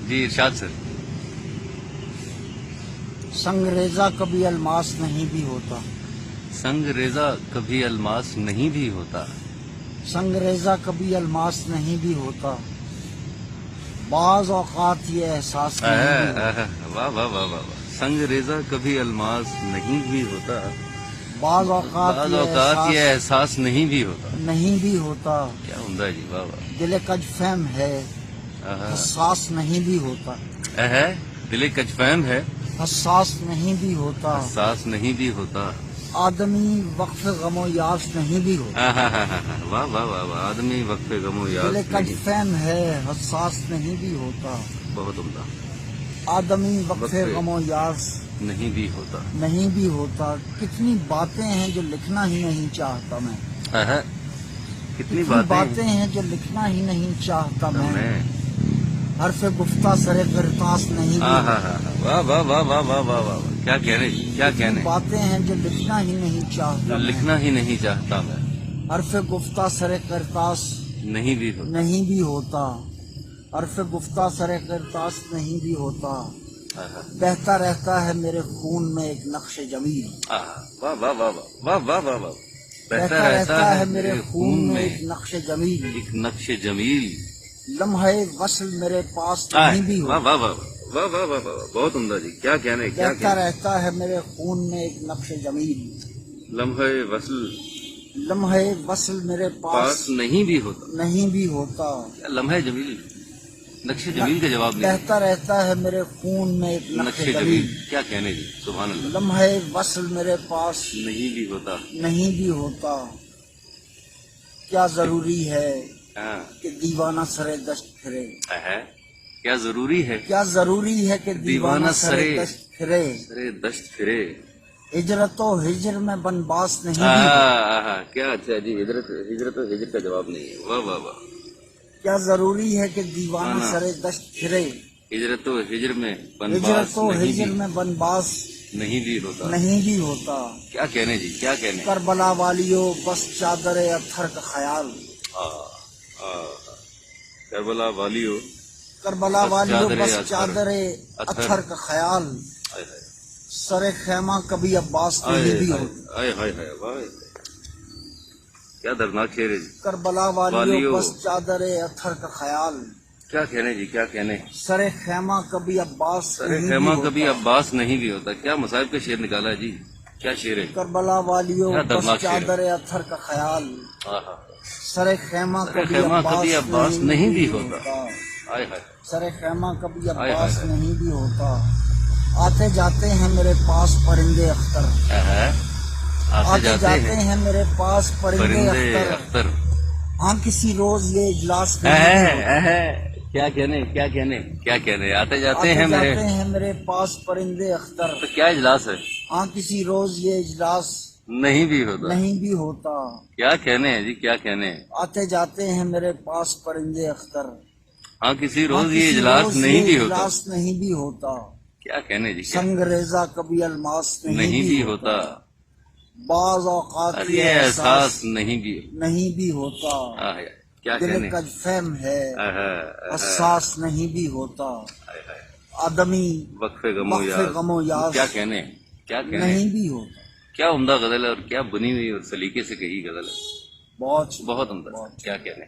جی ارشاد سر. سنگریزہ کبھی الماس نہیں بھی ہوتا. سنگریزہ کبھی الماس نہیں بھی ہوتا. سنگریزہ کبھی الماس نہیں بھی ہوتا. بعض اوقات یہ احساس نہیں بھی ہوتا. واہ واہ واہ واہ. سنگریزہ کبھی الماس نہیں بھی ہوتا. بعض بعض اوقات اوقات یہ یہ احساس نہیں بھی ہوتا. نہیں بھی ہوتا. کیا عمدہ جی. واہ واہ. دل کج فہم ہے حساس نہیں بھی ہوتا. دل کج فہم ہے حساس نہیں بھی ہوتا. حساس نہیں بھی ہوتا. آدمی وقف غم و یاس نہیں بھی ہوتا. واہ واہ واہ واہ. آدمی وقف غم و دل یاس کج نہیں. فہم ہے حساس نہیں بھی ہوتا. بہت عمدہ. آدمی وقف غم و یاس نہیں بھی ہوتا. نہیں بھی ہوتا. کتنی باتیں ہیں جو لکھنا ہی نہیں چاہتا میں. کتنی کتنی باتیں باتیں ہیں جو لکھنا ہی نہیں چاہتا میں. میں. حرف گفتہ سر کرتاس نہیں بھی ہوتا. واہ واہ واہ واہ واہ واہ واہ. کیا کہنے جی. کیا کتنی کہنے. باتیں ہیں جو لکھنا ہی نہیں چاہتا جو میں. لکھنا ہی نہیں چاہتا میں. حرف گفتہ سر کرتاس نہیں بھی ہوتا. نہیں بھی ہوتا. حرف گفتہ سر کرتاس نہیں بھی ہوتا. بہتا رہتا ہے میرے خون میں ایک نقش جمیل. واہ واہ واہ واہ واہ واہ واہ. بہتا رہتا ہے میرے خون میں ایک نقش جمیل. ایک نقش جمیل. لمحہ وصل میرے پاس نہیں بھی واہ ہوتا. واہ واہ واہ واہ واہ واہ. بہت عمدہ جی. کیا کہنے. کیا بہتا کہنے. رہتا ہے میرے خون میں ایک نقش جمیل. لمحہ وصل لمحہ وصل میرے پاس پاس نہیں بھی ہوتا. نہیں بھی ہوتا. لمحہ جمیل. نقش جمیل کا جواب نہیں. بہتا رہتا ہے میرے خون میں ایک نقش نقش جمیل. جمیل. کیا کہنے جی. سبحان اللہ. لمحہ وصل میرے پاس نہیں بھی ہوتا. نہیں بھی ہوتا. کیا ضروری ہے کہ دیوانہ سرے دشت پھرے. کیا ضروری ہے. کیا ضروری ہے کہ دیوانہ سرے دشت پھرے. سرے دشت پھرے. ہجرت و ہجر میں بنباس نہیں بھی. کیا اچھا جی. ہجرت و ہجر کا جواب نہیں ہے. واہ واہ واہ. کیا ضروری ہے کہ دیوانہ سرے دشت پھرے. ہجرت و ہجر میں ہجرت و ہجر میں بنباس نہیں بھی ہوتا. نہیں بھی ہوتا. کیا کہنے جی. کیا کہنے. کربلا والیو بس چادر اتھر کا خیال. کربلا والیو کربلا والیو بس چادر اتھر کا خیال. سر خیمہ کبھی عباس نہیں بھی ہوتا. کیا دردناک شعر ہے جی. کربلا والیو بس چادر اتھر کا خیال. کیا کہنے جی. کیا کہنے. سر خیمہ کبھی عباس سر نہیں بھی خیمہ ہوتا. کبھی عباس نہیں بھی ہوتا. کیا مصائب کا شعر نکالا ہے جی. کیا شعر ہے. کربلا والیو کیا بس دردناک شعر ہے. چادر اتھر کا خیال. سر خیمہ سر خیمہ کبھی عباس نہیں بھی ہوتا. سر خیمہ کبھی ہائے عباس ہائے. نہیں بھی ہوتا. آتے جاتے ہیں میرے پاس پرندے اختر. آتے جاتے ہیں ہیں میرے پاس پرندے پرندے اختر. اختر. ہاں کسی روز یہ اجلاس نہیں ہوتا. کیا کہنے. کیا کہنے. کیا کہنے. آتے جاتے ہیں میرے. میرے پاس پرندے اختر. تو کیا اجلاس ہے. ہاں کسی روز یہ اجلاس نہیں بھی ہوتا. نہیں بھی ہوتا. کیا کہنے ہیں جی. کیا کہنے. آتے جاتے ہیں میرے پاس پرندے اختر. ہاں کسی ہاں روز یہ کسی اجلاس روز نہیں یہ بھی ہوتا. اجلاس نہیں بھی ہوتا. کیا کہنے جی. کیا سنگریزہ کبھی الماس نہیں بھی ہوتا. بعض اوقات اور یہ احساس نہیں بھی. نہیں بھی ہوتا. کیا دل کہنے. کج فہم ہے حساس نہیں بھی ہوتا. آدمی وقف غم و یاس. کیا کہنے. کیا کہنے. نہیں بھی ہوتا. کیا عمدہ غزل ہے. اور کیا بنی ہوئی اور سلیقے سے کہی غزل ہے. بہت بہت عمدہ. کیا کہنے.